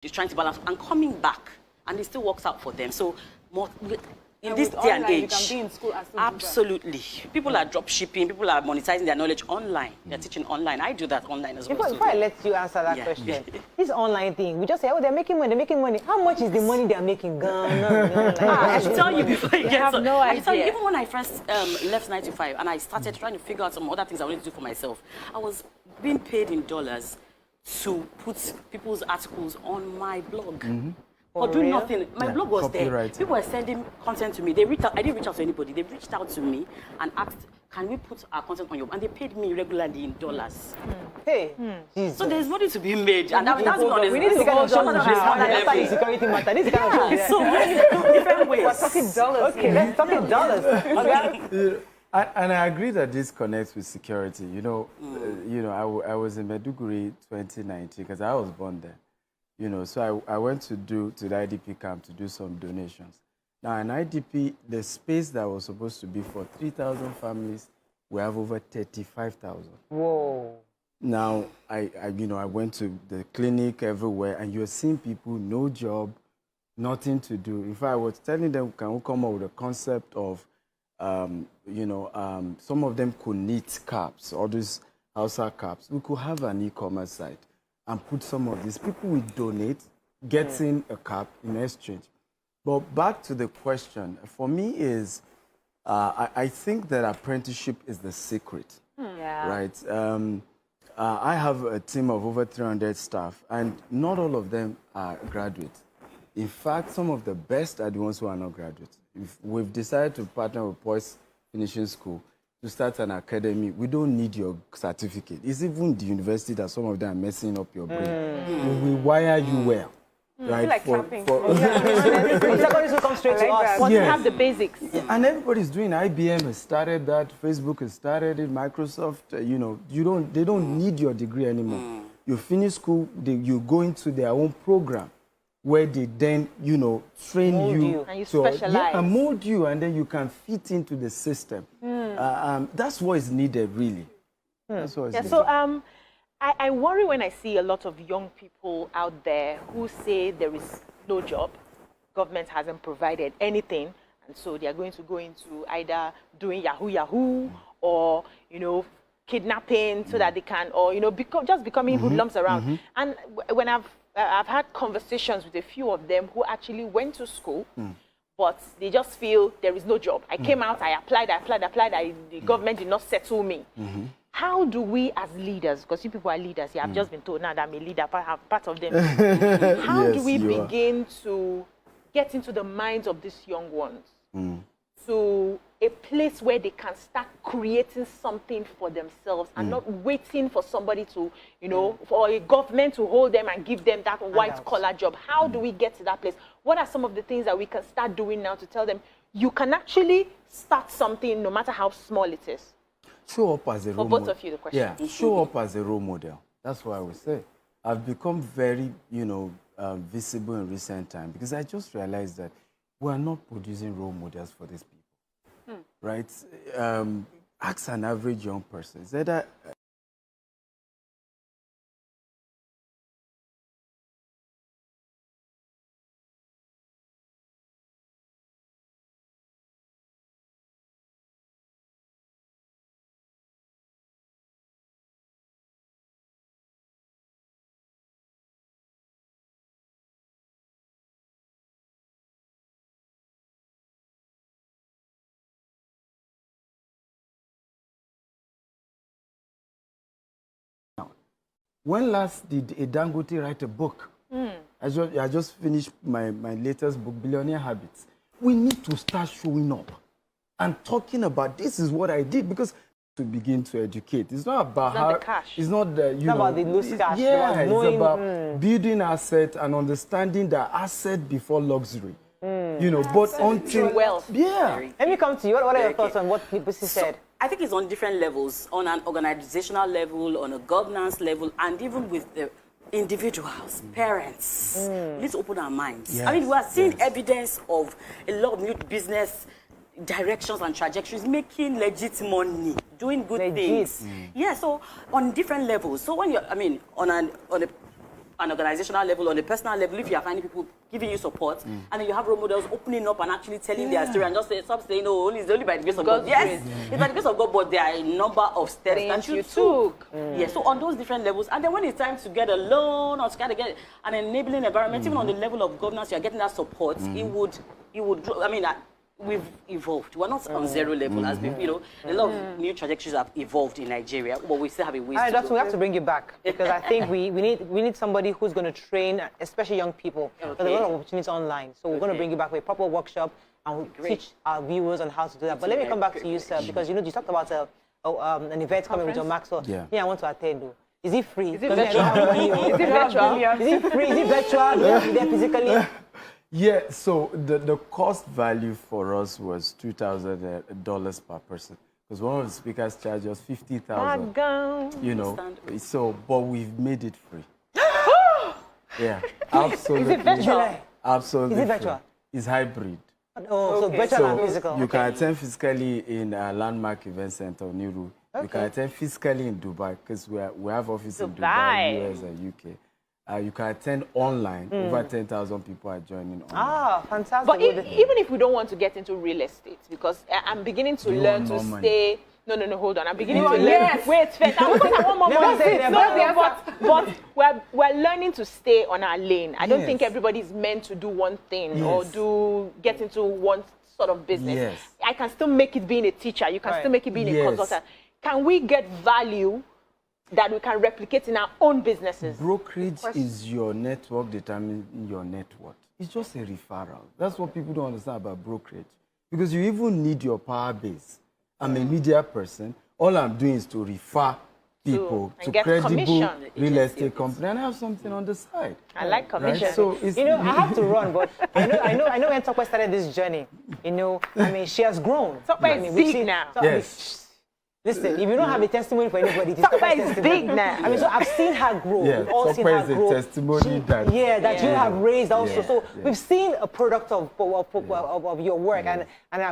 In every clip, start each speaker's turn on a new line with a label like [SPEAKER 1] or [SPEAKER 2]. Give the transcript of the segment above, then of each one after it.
[SPEAKER 1] they're trying to balance, and coming back, and it still works out for them. So more, in this day
[SPEAKER 2] online,
[SPEAKER 1] and age,
[SPEAKER 2] you can be in school and still
[SPEAKER 1] absolutely. People are drop shipping, people are monetizing their knowledge online. They're teaching online. I do that online as well.
[SPEAKER 3] Before I let you answer that question, this online thing, we just say, oh, they're making money, they're making money. How much is the money they're making?
[SPEAKER 1] I should tell you before you get
[SPEAKER 2] have no idea.
[SPEAKER 1] I should tell you, even when I first left 9 to 5 and I started trying to figure out some other things I wanted to do for myself, I was being paid in dollars to put people's articles on my blog. For doing nothing. My blog was there. People were sending content to me. They reached out. I didn't reach out to anybody. They reached out to me and asked, can we put our content on your... And they paid me regularly in dollars.
[SPEAKER 3] Hey,
[SPEAKER 1] so there's money to be made. And that's honest.
[SPEAKER 3] we need to go
[SPEAKER 1] security
[SPEAKER 3] matter. This is kind of show.
[SPEAKER 1] So different ways.
[SPEAKER 3] We're talking dollars. Okay, let's talk in dollars. Okay.
[SPEAKER 4] And I agree that this connects with security. You know, I was in Maiduguri 2019 because I was born there. You know, so I went to the IDP camp to do some donations. Now, in IDP, the space that was supposed to be for 3,000 families, we have over 35,000.
[SPEAKER 3] Whoa.
[SPEAKER 4] Now, I went to the clinic everywhere, and you're seeing people, no job, nothing to do. In fact, I was telling them, can we come up with a concept of, some of them could knit caps, all these Hausa caps. We could have an e-commerce site and put some of these. People will donate, getting a cap in exchange. But back to the question, for me is, I think that apprenticeship is the secret, right? I have a team of over 300 staff, and not all of them are graduates. In fact, some of the best are the ones who are not graduates. If we've decided to partner with Poise Finishing School to start an academy, we don't need your certificate. It's even the university that some of them are messing up your brain. We wire you well. Right?
[SPEAKER 2] Like clapping.
[SPEAKER 3] Secondary school comes straight to us.
[SPEAKER 2] Want to have the basics.
[SPEAKER 4] And everybody's doing. IBM has started that. Facebook has started it. Microsoft, they don't need your degree anymore. You finish school, you go into their own program where they then, train you.
[SPEAKER 2] And you specialize.
[SPEAKER 4] And mold you, and then you can fit into the system. That's what is needed, really. That's what is needed.
[SPEAKER 2] So, I worry when I see a lot of young people out there who say there is no job, government hasn't provided anything, and so they are going to go into either doing Yahoo, or, kidnapping so that they can, or, just becoming hoodlums around. And when I've had conversations with a few of them who actually went to school, but they just feel there is no job. I came out, I applied, the government did not settle me. How do we as leaders, because you people are leaders here, I've just been told now that I'm a leader, part of them. How do we begin to get into the minds of these young ones to a place where they can start creating something for themselves and not waiting for somebody to, for a government to hold them and give them that white-collar job? How do we get to that place? What are some of the things that we can start doing now to tell them, you can actually start something no matter how small it is?
[SPEAKER 4] Show up as a role model.
[SPEAKER 2] For both of you, the question.
[SPEAKER 4] Yeah, show up as a role model. That's what I would say. I've become very, visible in recent time because I just realized that we are not producing role models for these people, right? Ask an average young person. Is that when last did a Dangote write a book? I just finished my latest book, Billionaire Habits. We need to start showing up and talking about this is what I did, because to begin to educate. It's not about
[SPEAKER 2] the cash.
[SPEAKER 4] It's not the,
[SPEAKER 3] It's about the loose cash.
[SPEAKER 4] Yeah, it's about building asset and understanding the asset before luxury. But until
[SPEAKER 2] wealth.
[SPEAKER 4] Yeah.
[SPEAKER 3] Let me come to you. What are your thoughts on what Nibusi said?
[SPEAKER 1] I think it's on different levels, on an organizational level, on a governance level, and even with the individuals, parents. We need to open our minds.
[SPEAKER 4] Yes,
[SPEAKER 1] I mean, we are seeing evidence of a lot of new business directions and trajectories, making legit money, doing good things. Yeah, so on different levels. So when you're, on an organizational level, on a personal level, if you are finding people giving you support, and then you have role models opening up and actually telling their story and just stop saying, oh, it's only by the grace of God. Yes, it's by the grace of God, but there are a number of steps that you took. Yes, so on those different levels, and then when it's time to get a loan or to kind of get an enabling environment, even on the level of governance, you're getting that support, it would, I mean, we've evolved. We're not on zero level as people, you know. A lot of new trajectories have evolved in Nigeria, but we still have a ways to go.
[SPEAKER 3] We have to bring you back because I think we need somebody who's going to train, especially young people. There's a lot of opportunities online, so we're going to bring you back with a proper workshop and we'll teach our viewers on how to do that. But let me come back to you, sir, because you know you talked about an event coming with John Maxwell. Yeah, I want to attend. Though. Is it free?
[SPEAKER 2] Is it virtual? Is it virtual?
[SPEAKER 3] Is it free? Is it virtual? Do you have to be there physically?
[SPEAKER 4] Yeah, so the cost value for us was $2,000 per person. Because one of the speakers charged us $50,000. You know, so but we've made it free. Yeah, absolutely.
[SPEAKER 3] Is it virtual?
[SPEAKER 4] Absolutely.
[SPEAKER 3] Is it virtual?
[SPEAKER 4] Free. It's hybrid.
[SPEAKER 3] Oh, so virtual and physical.
[SPEAKER 4] You can attend physically in Landmark Event Center, Niru. You can attend physically in Dubai because we have offices in Dubai, US, and UK. You can attend online. Over 10,000 people are joining online.
[SPEAKER 3] Ah, fantastic.
[SPEAKER 2] But even if we don't want to get into real estate, because I'm beginning to learn to stay... No, hold on. I'm beginning to learn... Yes. Wait, first. I want more money. But we're learning to stay on our lane. I don't think everybody's meant to do one thing or get into one sort of business.
[SPEAKER 4] Yes.
[SPEAKER 2] I can still make it being a teacher. You can still make it being a consultant. Can we get value that we can replicate in our own businesses?
[SPEAKER 4] Brokerage is your network determining your net worth. It's just a referral. That's what people don't understand about brokerage. Because you even need your power base. I'm a media person. All I'm doing is to refer people to credible real estate company and have something on the side.
[SPEAKER 2] I like commission.
[SPEAKER 4] Right? So
[SPEAKER 3] you know, I have to run, but I know when Tokwe started this journey, you know, I mean, she has grown.
[SPEAKER 2] Tokwe is big now.
[SPEAKER 4] Yes.
[SPEAKER 3] Listen, if you don't have a testimony for anybody, it's
[SPEAKER 2] Tokwe is big now.
[SPEAKER 3] I mean, so I've seen her grow.
[SPEAKER 4] Yeah,
[SPEAKER 3] We've all seen her grow.
[SPEAKER 4] a testimony that
[SPEAKER 3] you have raised also. So we've seen a product of your work, and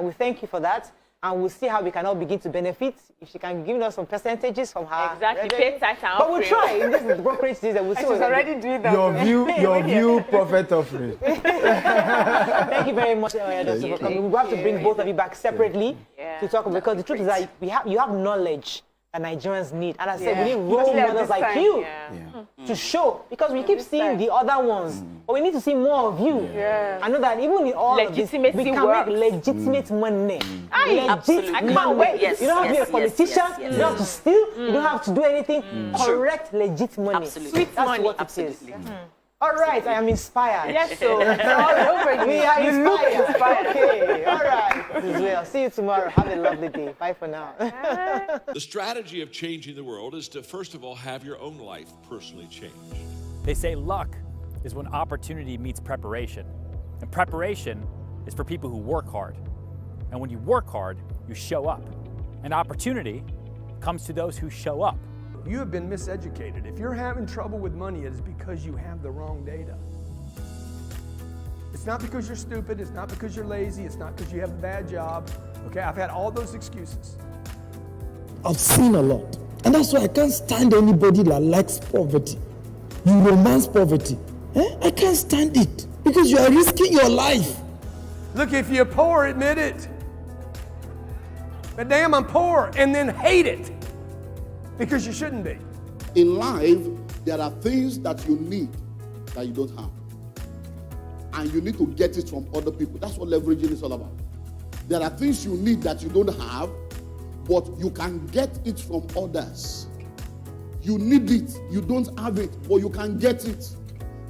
[SPEAKER 3] we thank you for that. And we'll see how we can all begin to benefit. If she can give us some percentages from her.
[SPEAKER 2] Exactly.
[SPEAKER 3] But we'll try. This is the brokerage season. We'll see.
[SPEAKER 2] She's already doing that.
[SPEAKER 4] Your view, profit offering.
[SPEAKER 3] Thank you very much, Oyadosu, for coming. We'll have to bring both of you back separately to talk, because the truth is that you have knowledge that Nigerians need. And I said, we need role models like you to show, because we keep seeing the other ones, but we need to see more of you. I know that even in all of this, we can make legitimate money.
[SPEAKER 2] Absolutely. I can't wait.
[SPEAKER 3] You don't have to be a politician. You don't have to steal. You don't have to do anything. Correct, legit money.
[SPEAKER 1] Absolutely.
[SPEAKER 3] That's money. What it is. All right, I am inspired.
[SPEAKER 2] Yes, so it's all over you.
[SPEAKER 3] We are inspired. Okay, all right. This is well. See you tomorrow. Have a lovely day. Bye for now.
[SPEAKER 5] The strategy of changing the world is to, first of all, have your own life personally changed.
[SPEAKER 6] They say luck is when opportunity meets preparation. And preparation is for people who work hard. And when you work hard, you show up. And opportunity comes to those who show up.
[SPEAKER 7] You have been miseducated. If you're having trouble with money, it is because you have the wrong data. It's not because you're stupid. It's not because you're lazy. It's not because you have a bad job. Okay, I've had all those excuses.
[SPEAKER 8] I've seen a lot. And that's why I can't stand anybody that likes poverty. You romance poverty. I can't stand it because you are risking your life.
[SPEAKER 7] Look, if you're poor, admit it. But damn, I'm poor, and then hate it. Because you shouldn't be.
[SPEAKER 9] In life, there are things that you need that you don't have. And you need to get it from other people. That's what leveraging is all about. There are things you need that you don't have, but you can get it from others. You need it, you don't have it, but you can get it.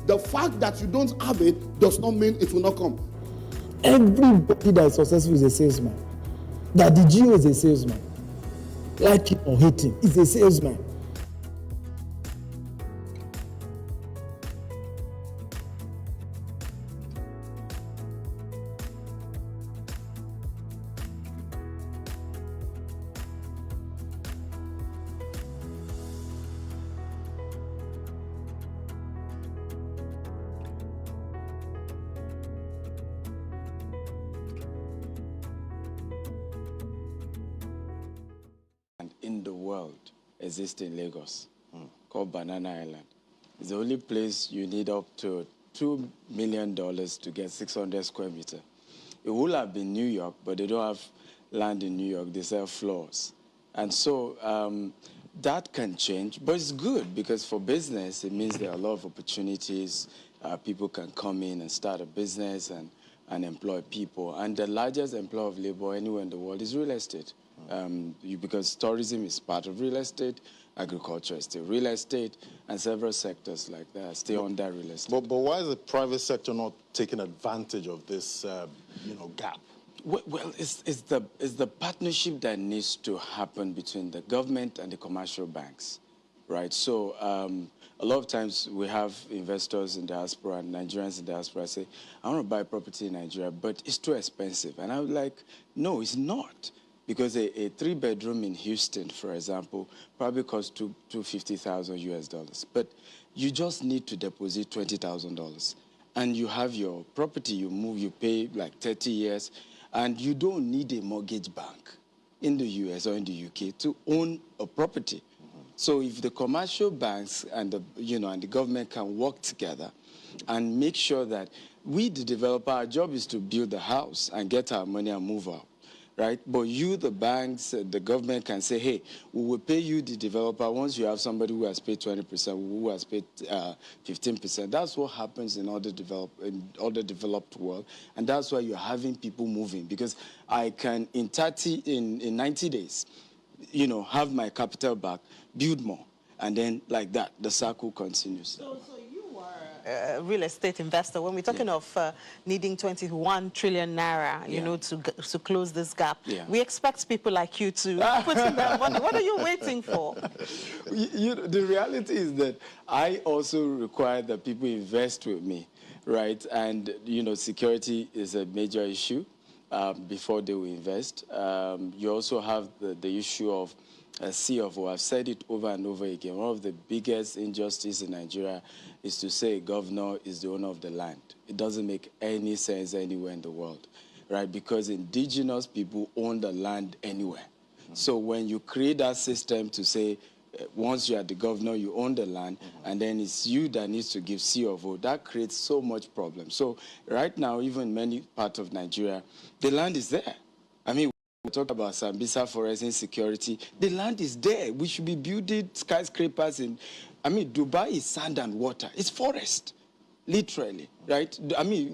[SPEAKER 9] The fact that you don't have it does not mean it will not come.
[SPEAKER 8] Everybody that is successful is a salesman. That the GO is a salesman. Like him or hate him, he's a salesman.
[SPEAKER 4] In the world exists in Lagos called Banana Island. It's the only place you need up to $2 million to get 600 square meters. It would have been New York, but they don't have land in New York. They sell floors. And so that can change, but it's good because for business, it means there are a lot of opportunities. People can come in and start a business and employ people. And the largest employer of labor anywhere in the world is real estate. Because tourism is part of real estate, agriculture is still real estate, and several sectors like that still under real estate.
[SPEAKER 10] But why is the private sector not taking advantage of this, gap?
[SPEAKER 4] Well, it's the partnership that needs to happen between the government and the commercial banks, right? So a lot of times we have investors in diaspora and Nigerians in diaspora say, I want to buy property in Nigeria, but it's too expensive. And I was like, no, it's not. Because a 3-bedroom in Houston, for example, probably costs $250,000 US. But you just need to deposit $20,000. And you have your property, you move, you pay like 30 years, and you don't need a mortgage bank in the US or in the UK to own a property. So if the commercial banks and the government can work together and make sure that we, the developer, our job is to build the house and get our money and move out. Right? But you, the banks, the government can say, hey, we will pay you, the developer, once you have somebody who has paid 20%, who has paid 15%. That's what happens in all the developed world. And that's why you're having people moving. Because I can, in 90 days, have my capital back, build more. And then, like that, the cycle continues.
[SPEAKER 11] So you are a real estate investor. When we're talking of needing 21 trillion naira, to close this gap, we expect people like you to put in their money. What are you waiting for?
[SPEAKER 4] The reality is that I also require that people invest with me, right? And, security is a major issue before they will invest. You also have the issue of CFO. I've said it over and over again. One of the biggest injustices in Nigeria is to say a governor is the owner of the land. It doesn't make any sense anywhere in the world, right? Because indigenous people own the land anywhere. So when you create that system to say, once you are the governor, you own the land, and then it's you that needs to give CFO, that creates so much problem. So right now, even in many parts of Nigeria, the land is there. I mean, we talk about Sambisa forest insecurity. The land is there. We should be building skyscrapers in, Dubai is sand and water. It's forest, literally, right?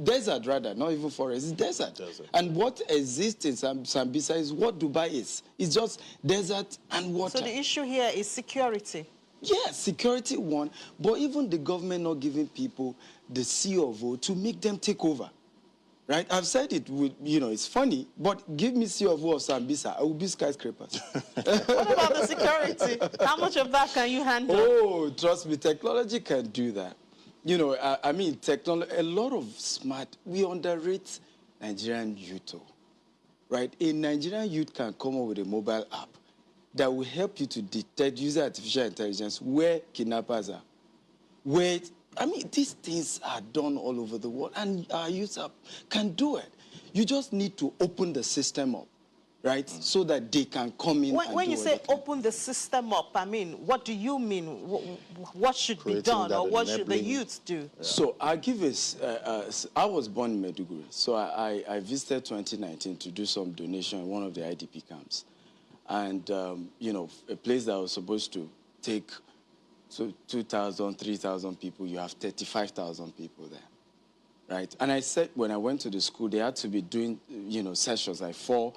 [SPEAKER 4] Desert rather, not even forest. It's desert. And what exists in Sambisa is what Dubai is. It's just desert and water.
[SPEAKER 11] So the issue here is security.
[SPEAKER 4] Yes, security one, but even the government not giving people the CFO to make them take over. Right? I've said it with, it's funny, but give me CFO of Sambisa, I will be skyscrapers.
[SPEAKER 11] What about the security? How much of that can you handle?
[SPEAKER 4] Oh, trust me, technology can do that. Technology, a lot of we underrate Nigerian youth, right? A Nigerian youth can come up with a mobile app that will help you to detect, use artificial intelligence, where kidnappers are, where these things are done all over the world, and our youth can do it. You just need to open the system up, right, so that they can come in and
[SPEAKER 11] when you say open the system up, what do you mean? What should be done, or what should the youth do?
[SPEAKER 4] Yeah. So I'll give I was born in Maiduguri, so I visited 2019 to do some donation in one of the IDP camps. And, a place that was supposed to take 2,000, 3,000 people, you have 35,000 people there, right? And I said when I went to the school, they had to be doing, sessions like 4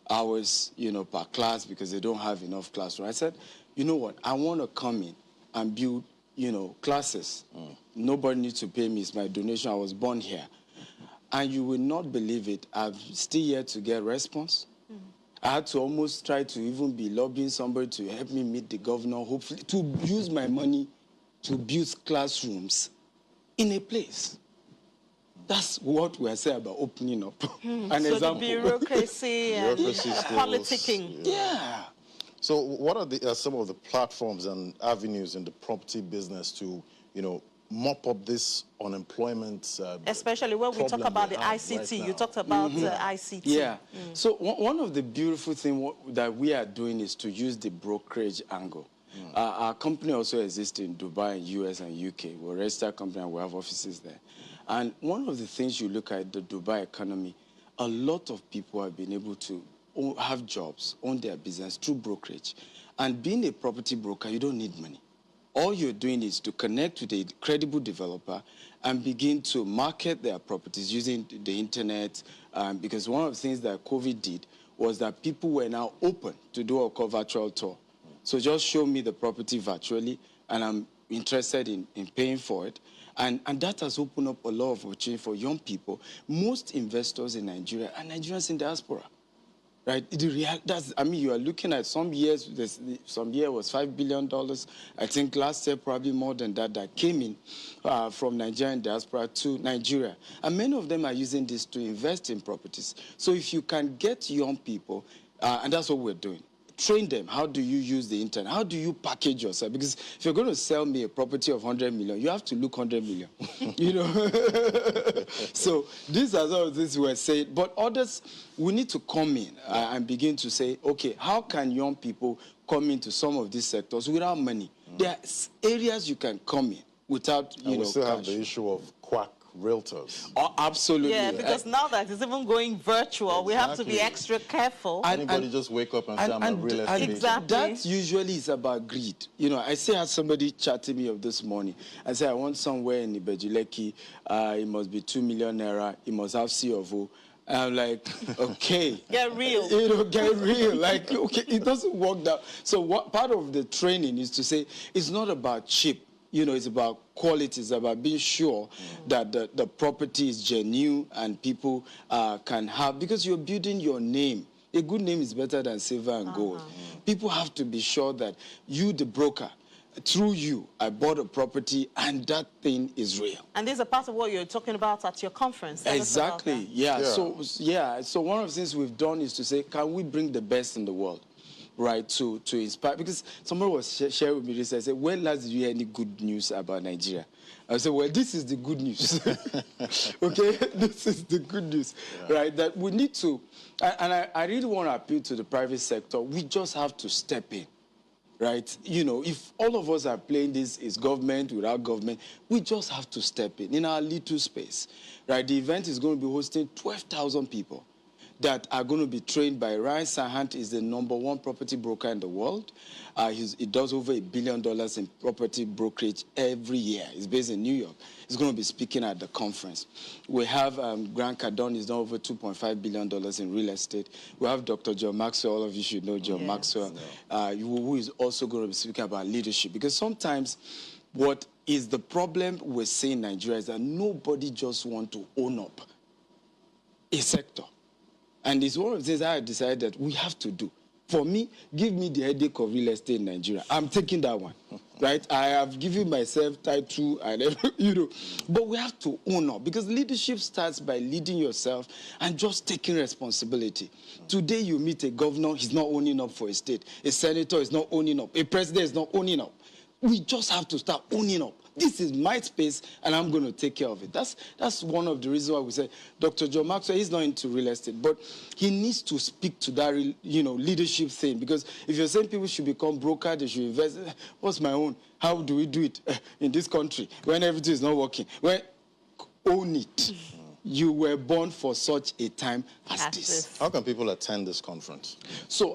[SPEAKER 4] hours, per class because they don't have enough classroom. I said, you know what, I want to come in and build, classes. Nobody needs to pay me. It's my donation. I was born here. And you will not believe it. I'm still yet to get response. I had to almost try to even be lobbying somebody to help me meet the governor, hopefully, to use my money to build classrooms in a place. That's what we are saying about opening up. An example.
[SPEAKER 11] The bureaucracy and politicking.
[SPEAKER 4] Yeah.
[SPEAKER 10] So what are some of the platforms and avenues in the property business to, mop up this unemployment
[SPEAKER 11] especially when we talk about the ICT. You talked about the ICT.
[SPEAKER 4] Yeah. So one of the beautiful things that we are doing is to use the brokerage angle. Our company also exists in Dubai, US, and UK. We're a registered company and we have offices there. And one of the things you look at the Dubai economy, a lot of people have been able to have jobs, own their business through brokerage. And being a property broker, you don't need money. All you're doing is to connect with a credible developer and begin to market their properties using the internet. Because one of the things that COVID did was that people were now open to do what we call virtual tour. So just show me the property virtually, and I'm interested in paying for it. And that has opened up a lot of opportunity for young people. Most investors in Nigeria are Nigerians in diaspora. Right? I mean, you are looking at some years, some year was $5 billion. I think last year probably more than that came in from Nigerian diaspora to Nigeria. And many of them are using this to invest in properties. So if you can get young people, and that's what we're doing, train them. How do you use the internet? How do you package yourself? Because if you're going to sell me a property of 100 million, you have to look 100 million. You know? So these are all things we're saying. But others, we need to come in and begin to say, okay, how can young people come into some of these sectors without money? There are areas you can come in without, you know,
[SPEAKER 10] we still
[SPEAKER 4] cash.
[SPEAKER 10] have the issue of quack realtors.
[SPEAKER 4] Oh, absolutely.
[SPEAKER 11] Yeah, because now that it's even going virtual, we have to be extra careful.
[SPEAKER 10] Anybody just wake up and say, I'm a real estate agent.
[SPEAKER 11] Exactly.
[SPEAKER 4] That usually is about greed. You know, I had somebody chatting me of this morning. I said, I want somewhere in Ibejileki. It must be 2 million naira. It must have C of O. And I'm like, okay.
[SPEAKER 11] Get real.
[SPEAKER 4] You know, get real. Like, okay, it doesn't work that. So what part of the training is to say, it's not about cheap. You know, it's about quality. It's about being sure that the property is genuine and people can have, because you're building your name. A good name is better than silver and gold. People have to be sure that you, the broker, through you, I bought a property and that thing is real.
[SPEAKER 11] And this is a part of what you're talking about at your conference.
[SPEAKER 4] Exactly, yeah. So one of the things we've done is to say, can we bring the best in the world? Right, to inspire, because somebody was sharing with me this. I said, when last did you hear any good news about Nigeria? I said, well, this is the good news. Okay, this is the good news, right? That we need to, and I really want to appeal to the private sector. We just have to step in, right? You know, if all of us are playing this is government without government, we just have to step in our little space, right? The event is going to be hosting 12,000 people that are going to be trained by Ryan Sahant. Is the #1 property broker in the world. He does over $1 billion in property brokerage every year. He's based in New York. He's going to be speaking at the conference. We have Grant Cardone. He's done over $2.5 billion in real estate. We have Dr. John Maxwell. All of you should know John Maxwell, who is also going to be speaking about leadership. Because sometimes what is the problem we're seeing in Nigeria is that nobody just wants to own up a sector. And it's one of the things I decided that we have to do. For me, give me the headache of real estate in Nigeria. I'm taking that one, right? I have given myself title and you know, but we have to own up, because leadership starts by leading yourself and just taking responsibility. Today you meet a governor, he's not owning up for a state. A senator is not owning up. A president is not owning up. We just have to start owning up. This is my space, and I'm going to take care of it. That's one of the reasons why we say Dr. John Maxwell, he's not into real estate, but he needs to speak to that, you know, leadership thing. Because if you're saying people should become broker, they should invest, what's my own? How do we do it in this country when everything is not working? Well, own it. You were born for such a time as this.
[SPEAKER 10] How can people attend this conference?
[SPEAKER 4] So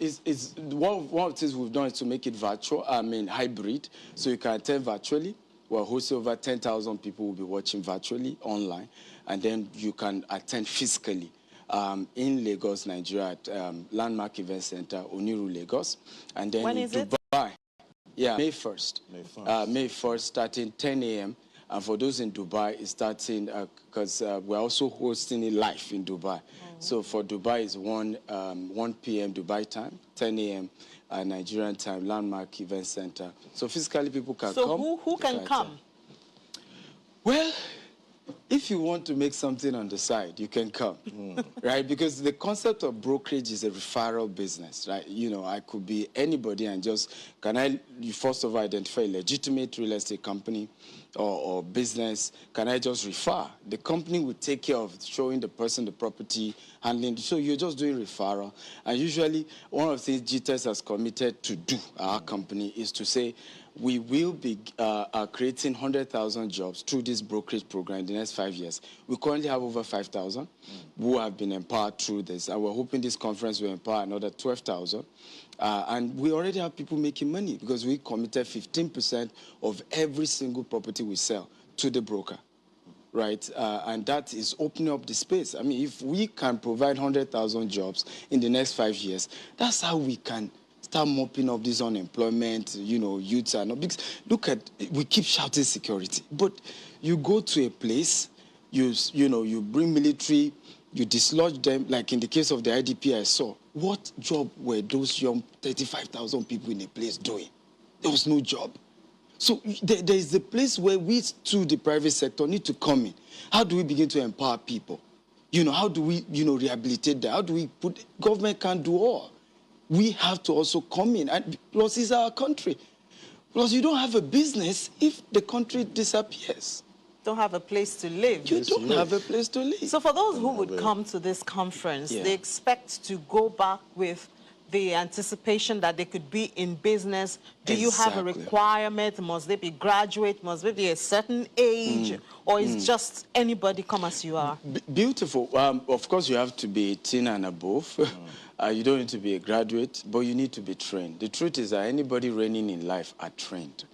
[SPEAKER 4] it's one of the things we've done is to make it virtual, hybrid. So you can attend virtually. We're hosting over 10,000 people will be watching virtually online. And then you can attend physically in Lagos, Nigeria, at Landmark Event Center, Oniru, Lagos. And then
[SPEAKER 11] when
[SPEAKER 4] in
[SPEAKER 11] is
[SPEAKER 4] Dubai.
[SPEAKER 11] It?
[SPEAKER 4] Yeah, May 1st. May 1st, starting 10 a.m. And for those in Dubai, it's starting, because we're also hosting it live in Dubai. So for Dubai, it's 1 p.m. Dubai time, 10 a.m. Nigerian time, Landmark Event Center. So physically, people can come.
[SPEAKER 11] So who can come?
[SPEAKER 4] Well, if if you want to make something on the side, you can come, right? Because the concept of brokerage is a referral business, right? You know, I could be anybody and just, you first of all identify a legitimate real estate company or business? Can I just refer? The company will take care of showing the person the property, handling. So you're just doing referral. And usually, one of the things GTEx has committed to do, our company, is to say, we will be creating 100,000 jobs through this brokerage program in the next 5 years. We currently have over 5,000 who have been empowered through this. And we're hoping this conference will empower another 12,000. And we already have people making money because we committed 15% of every single property we sell to the broker, right? And that is opening up the space. I mean, if we can provide 100,000 jobs in the next 5 years, that's how we can start mopping up this unemployment, you know, youths are not. Because look at, we keep shouting security, but you go to a place, you know, you bring military, you dislodge them, like in the case of the IDP I saw. What job were those young 35,000 people in a place doing? There was no job. So there is a place where we, too, the private sector, need to come in. How do we begin to empower people? You know, how do we, you know, rehabilitate them? How do we put, government can't do all. We have to also come in. And plus, it's our country. Plus, you don't have a business if the country disappears.
[SPEAKER 11] Don't have a place to live.
[SPEAKER 4] You don't have a place to live.
[SPEAKER 11] So for those who would come to this conference, they expect to go back with the anticipation that they could be in business. Do you have a requirement? Must they be graduate? Must they be a certain age? Or is just anybody come as you are?
[SPEAKER 4] Beautiful. Of course, you have to be 18 and above. You don't need to be a graduate, but you need to be trained. The truth is that anybody reigning in life are trained.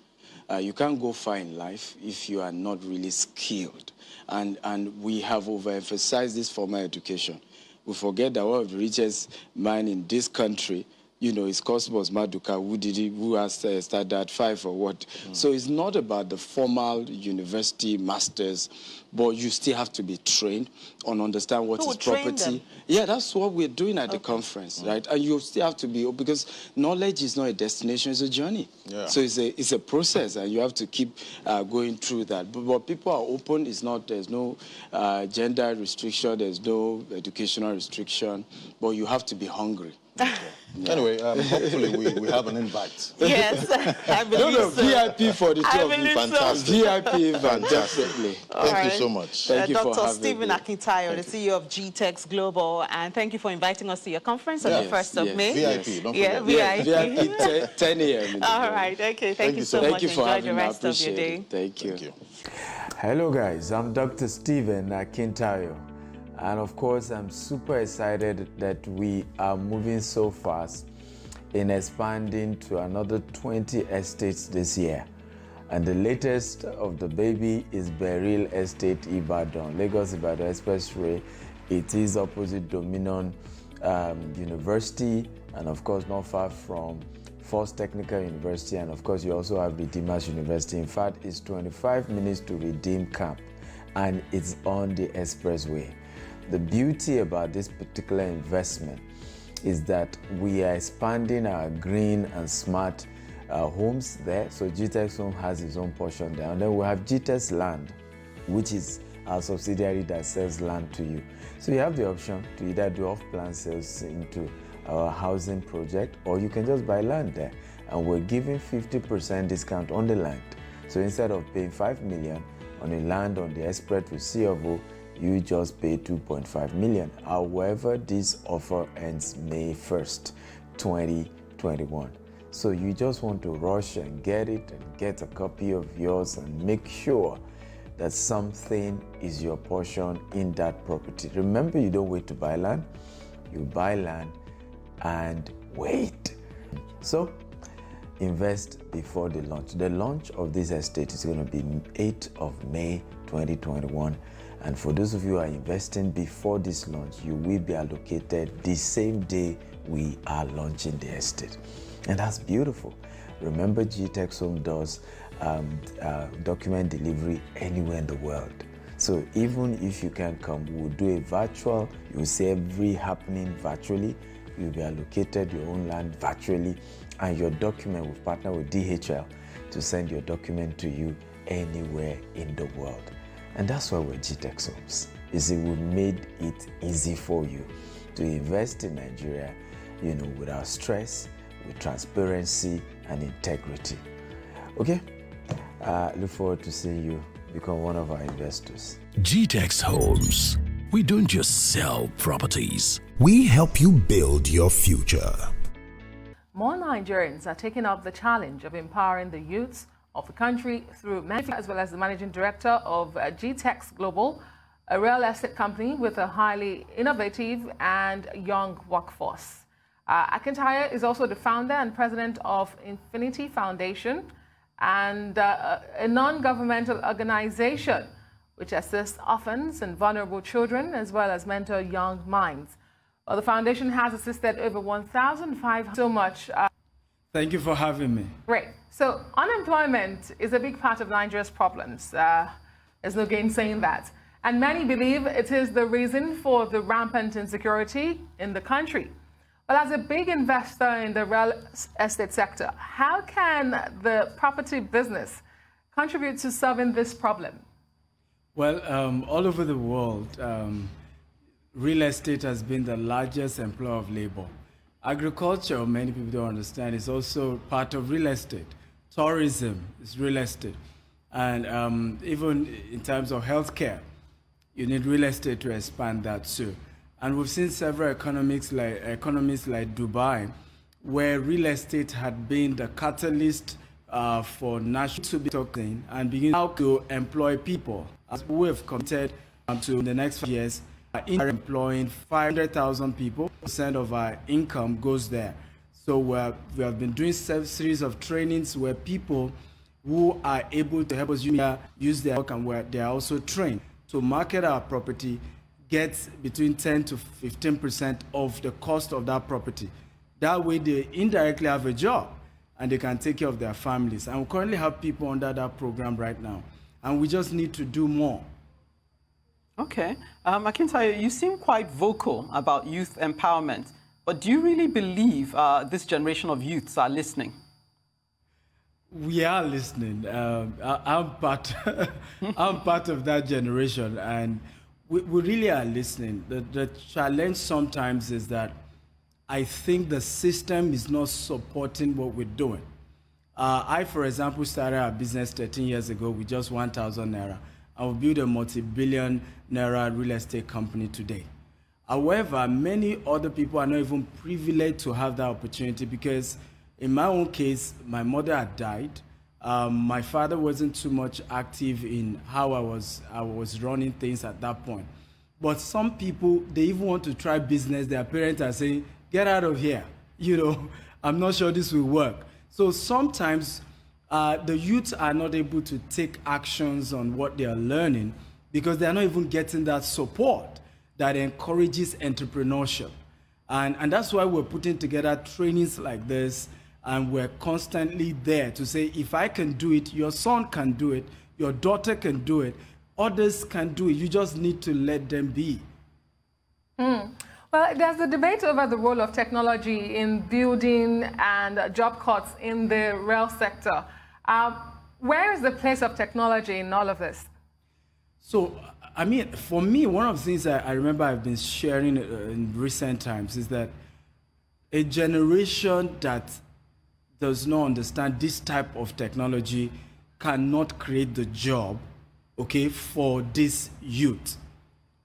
[SPEAKER 4] You can't go far in life if you are not really skilled. And we have overemphasized this formal education. We forget that one of the richest men in this country, you know, is Cosmos Maduka, who has started at 5 or what. So it's not about the formal university masters, but you still have to be trained on understand what is property. Yeah, that's what we're doing at the conference, right? And you still have to be, because knowledge is not a destination, it's a journey. Yeah. So it's a process, and you have to keep going through that. But people are open. It's not, there's no gender restriction, there's no educational restriction, but you have to be hungry.
[SPEAKER 10] Anyway, hopefully we have an invite.
[SPEAKER 11] Yes, I believe so.
[SPEAKER 4] VIP for the two of you.
[SPEAKER 10] Fantastic.
[SPEAKER 4] VIP event, definitely.
[SPEAKER 10] Thank you so much.
[SPEAKER 4] Thank you for
[SPEAKER 11] Dr.
[SPEAKER 4] having
[SPEAKER 11] Stephen
[SPEAKER 4] me.
[SPEAKER 11] Akintayo, the CEO of GTEx Global, and thank you for inviting us to your conference on the 1st of May.
[SPEAKER 10] VIP, don't forget.
[SPEAKER 4] VIP 10 a.m.
[SPEAKER 11] All right, okay. Thank you so much. Enjoy the rest of your day.
[SPEAKER 4] Thank you.
[SPEAKER 12] Hello guys, I'm Dr. Stephen Akintayo. And of course, I'm super excited that we are moving so fast in expanding to another 20 estates this year. And the latest of the baby is Beryl Estate Ibadan, Lagos-Ibadan Expressway. It is opposite Dominion University, and of course not far from First Technical University, and of course you also have Redeemers University. In fact, it's 25 minutes to Redeem Camp, and it's on the expressway. The beauty about this particular investment is that we are expanding our green and smart homes there. So GTEx Home has its own portion there. And then we have GTEx Land, which is our subsidiary that sells land to you. So you have the option to either do off-plan sales into our housing project, or you can just buy land there. And we're giving 50% discount on the land. So instead of paying 5 million on a land on the Express with C of O, you just pay 2.5 million. However, this offer ends May 1st, 2021. So you just want to rush and get it and get a copy of yours and make sure that something is your portion in that property. Remember, you don't wait to buy land, you buy land and wait. So invest before the launch. The launch of this estate is going to be 8th of May, 2021. And for those of you who are investing before this launch, you will be allocated the same day we are launching the estate. And that's beautiful. Remember, GTEx Home does document delivery anywhere in the world. So even if you can't come, we'll do a virtual, you'll see every happening virtually. You'll be allocated your own land virtually, and your document will partner with DHL to send your document to you anywhere in the world. And that's why we're GTEx Hubs. You see, we made it easy for you to invest in Nigeria, without stress, with transparency and integrity. Okay? Look forward to seeing you become one of our investors.
[SPEAKER 13] GTEx Homes. We don't just sell properties. We help you build your future.
[SPEAKER 14] More Nigerians are taking up the challenge of empowering the youths of the country through as well as the managing director of GTEx Global, a real estate company with a highly innovative and young workforce. Akintayo is also the founder and president of Infinity Foundation, and a non-governmental organization which assists orphans and vulnerable children as well as mentor young minds. Well, the foundation has assisted over 1,500 so much.
[SPEAKER 15] Thank you for having me.
[SPEAKER 14] Great. So unemployment is a big part of Nigeria's problems. There's no gainsaying that. And many believe it is the reason for the rampant insecurity in the country. Well, as a big investor in the real estate sector, how can the property business contribute to solving this problem?
[SPEAKER 15] Well, all over the world, real estate has been the largest employer of labor. Agriculture, many people don't understand, is also part of real estate. Tourism is real estate. And even in terms of healthcare, you need real estate to expand that too. And we've seen several economies like Dubai, where real estate had been the catalyst for national to be talking and begin to employ people. As we have committed to the next 5 years, employing 500,000 people, percent of our income goes there. So we have been doing a series of trainings where people who are able to help us use their work and where they are also trained to market our property, gets between 10 to 15% of the cost of that property. That way they indirectly have a job and they can take care of their families. And we currently have people under that program right now. And we just need to do more.
[SPEAKER 16] Okay. Akintayo, you seem quite vocal about youth empowerment, but do you really believe this generation of youths are listening?
[SPEAKER 15] We are listening. I'm part of that generation, and we really are listening. The challenge sometimes is that I think the system is not supporting what we're doing. I, for example, started a business 13 years ago with just 1,000 naira. I will build a multi-billion naira real estate company today. However, many other people are not even privileged to have that opportunity because in my own case, my mother had died. My father wasn't too much active in how I was running things at that point. But some people, they even want to try business. Their parents are saying, get out of here. I'm not sure this will work. So sometimes the youths are not able to take actions on what they are learning because they are not even getting that support that encourages entrepreneurship. And that's why we're putting together trainings like this, and we're constantly there to say, if I can do it, your son can do it, your daughter can do it, others can do it. You just need to let them be.
[SPEAKER 14] Well, there's a debate over the role of technology in building and job cuts in the rail sector. Where is the place of technology in all of this?
[SPEAKER 15] So, I mean, for me, one of the things I remember I've been sharing in recent times is that a generation that does not understand this type of technology cannot create the job, okay, for this youth.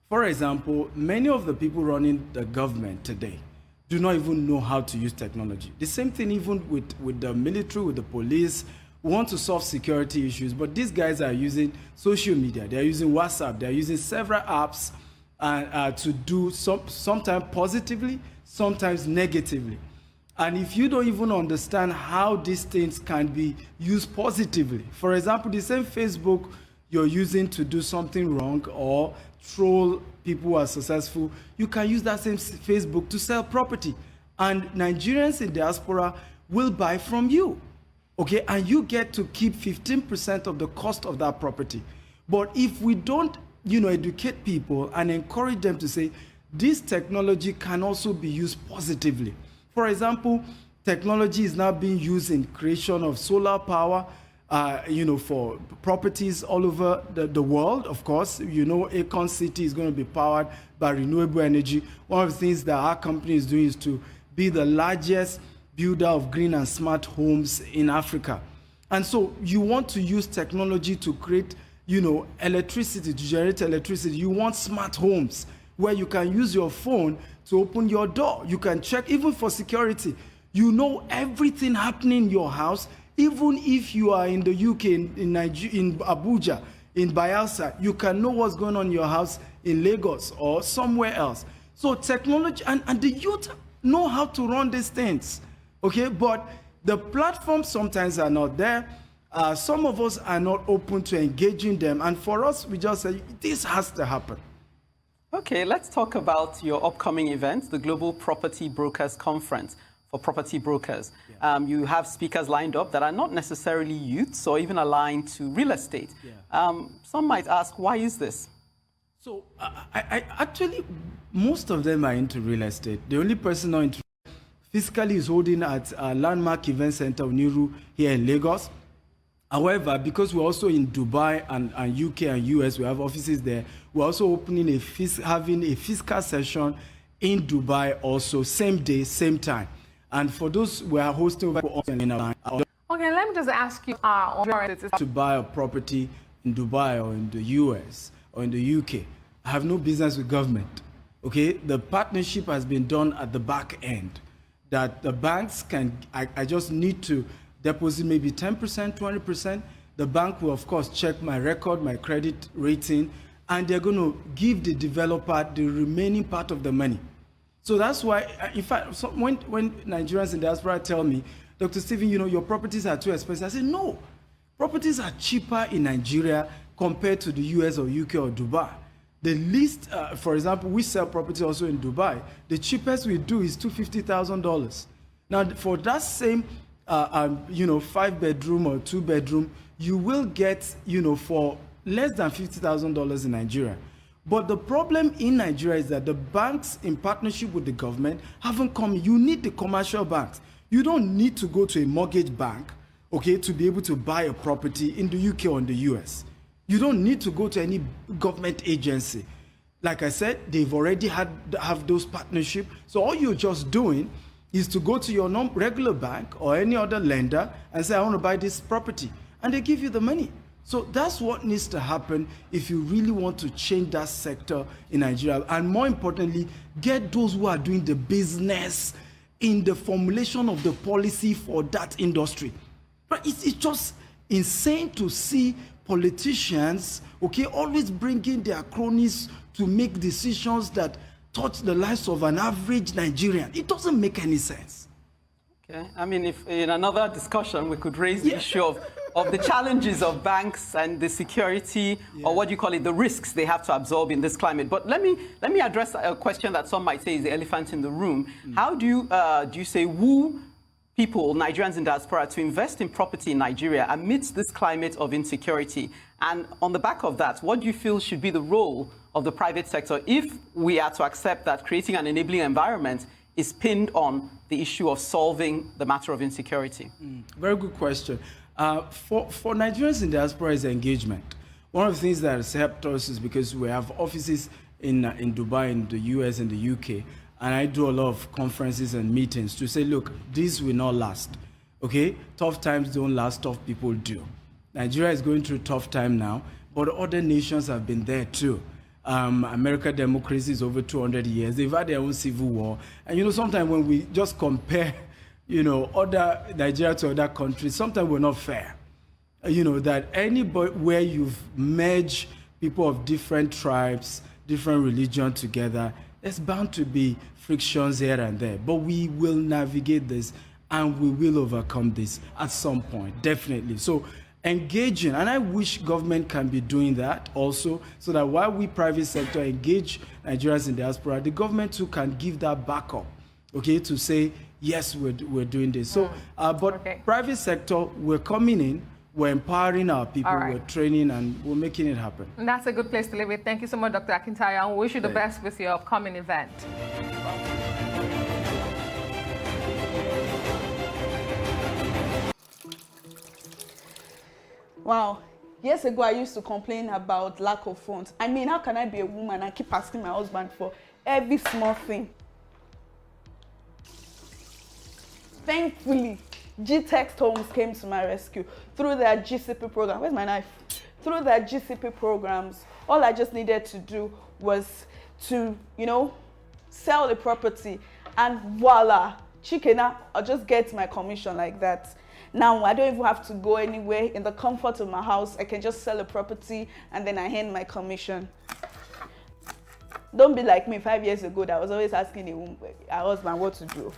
[SPEAKER 15] For example, many of the people running the government today do not even know how to use technology. The same thing even with the military, with the police. We want to solve security issues, but these guys are using social media. They're using WhatsApp. They're using several apps to do sometimes positively, sometimes negatively. And if you don't even understand how these things can be used positively, for example, the same Facebook you're using to do something wrong or troll people who are successful, you can use that same Facebook to sell property. And Nigerians in diaspora will buy from you, okay? And you get to keep 15% of the cost of that property. But if we don't, educate people and encourage them to say, this technology can also be used positively. For example, technology is now being used in creation of solar power, for properties all over the world. Of course, Akon City is going to be powered by renewable energy. One of the things that our company is doing is to be the largest builder of green and smart homes in Africa. And so you want to use technology to create, electricity, to generate electricity. You want smart homes where you can use your phone to open your door. You can check, even for security. You know everything happening in your house, even if you are in the UK, in Abuja, in Bayelsa, you can know what's going on in your house in Lagos or somewhere else. So technology, and the youth know how to run these things, okay? But the platforms sometimes are not there. Some of us are not open to engaging them. And for us, we just say, this has to happen.
[SPEAKER 16] Okay, let's talk about your upcoming event, the Global Property Brokers Conference for property brokers. Yeah. You have speakers lined up that are not necessarily youths or even aligned to real estate. Yeah. Some might ask, why is this?
[SPEAKER 15] So I actually, most of them are into real estate. The only person not into physically is holding at Landmark Event Center Oniru here in Lagos. However, because we're also in Dubai and UK and US, we have offices there, we're also opening having a fiscal session in Dubai also, same day, same time. And for those we are hosting over in our
[SPEAKER 14] okay, let me just ask you
[SPEAKER 15] to buy a property in Dubai or in the US or in the UK. I have no business with government. Okay, the partnership has been done at the back end, that the banks can, I just need to deposit maybe 10%, 20%. The bank will, of course, check my record, my credit rating, and they're going to give the developer the remaining part of the money. So that's why, in fact, when Nigerians in diaspora tell me, Dr. Stephen, your properties are too expensive, I say, no, properties are cheaper in Nigeria compared to the US or UK or Dubai. The least, for example, we sell property also in Dubai. The cheapest we do is $250,000. Now, for that same 5-bedroom or 2-bedroom, you will get, for less than $50,000 in Nigeria. But the problem in Nigeria is that the banks, in partnership with the government, haven't come. You need the commercial banks. You don't need to go to a mortgage bank, okay, to be able to buy a property in the UK or in the US. You don't need to go to any government agency. Like I said, they've already have those partnerships. So all you're just doing is to go to your regular bank or any other lender and say, I want to buy this property. And they give you the money. So that's what needs to happen if you really want to change that sector in Nigeria. And more importantly, get those who are doing the business in the formulation of the policy for that industry. But it's just insane to see politicians, okay, always bringing their cronies to make decisions that touch the lives of an average Nigerian. It doesn't make any sense.
[SPEAKER 16] Okay, I mean, if in another discussion we could raise the issue of the challenges of banks and the security, or what do you call it, the risks they have to absorb in this climate. But let me address a question that some might say is the elephant in the room. How do you say woo people, Nigerians in diaspora, to invest in property in Nigeria amidst this climate of insecurity? And on the back of that, what do you feel should be the role of the private sector if we are to accept that creating an enabling environment is pinned on the issue of solving the matter of insecurity?
[SPEAKER 15] Very good question. For Nigerians in diaspora is engagement. One of the things that has helped us is because we have offices in Dubai, in the US, and the UK, and I do a lot of conferences and meetings to say, look, this will not last. Okay? Tough times don't last, tough people do. Nigeria is going through a tough time now, but other nations have been there too. American democracy is over 200 years. They've had their own civil war. And sometimes when we just compare, other Nigeria to other countries, sometimes we're not fair. That anybody where you've merged people of different tribes, different religions together, there's bound to be frictions here and there. But we will navigate this and we will overcome this at some point, definitely. So engaging, and I wish government can be doing that also, so that while we private sector engage Nigerians in diaspora, the government too can give that backup, okay, to say, yes, we're doing this. So, private sector, we're coming in, we're empowering our people, we're training, and we're making it happen.
[SPEAKER 14] And that's a good place to leave it. Thank you so much, Dr. Akintayo, and we wish you the best with your upcoming event.
[SPEAKER 17] Wow. Years ago, I used to complain about lack of funds. I mean, how can I be a woman and keep asking my husband for every small thing? Thankfully, GTEX Homes came to my rescue through their GCP program. Where's my knife? Through their GCP programs, all I just needed to do was to, sell the property, and voila, chikena, I'll just get my commission like that. Now, I don't even have to go anywhere. In the comfort of my house, I can just sell a property and then I hand my commission. Don't be like me 5 years ago that I was always asking a husband what to do.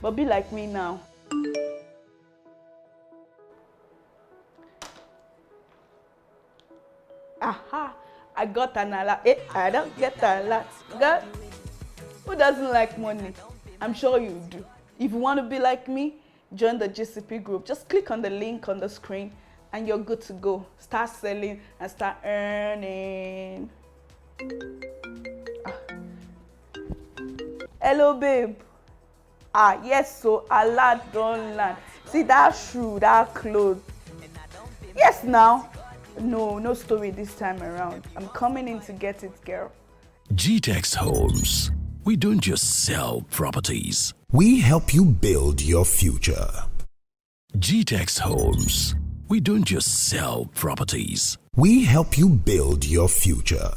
[SPEAKER 17] But be like me now. Aha, I got an alert. I don't get an alert. God, who doesn't like money? I'm sure you do. If you want to be like me, join the GCP group. Just click on the link on the screen and you're good to go. Start selling and start earning. Hello, babe. Yes, so alert don't land. See that shoe, that clothes. Yes, now. No story this time around. I'm coming in to get it, girl.
[SPEAKER 13] GTEX Homes. We don't just sell properties. We help you build your future. GTEX Homes. We don't just sell properties. We help you build your future.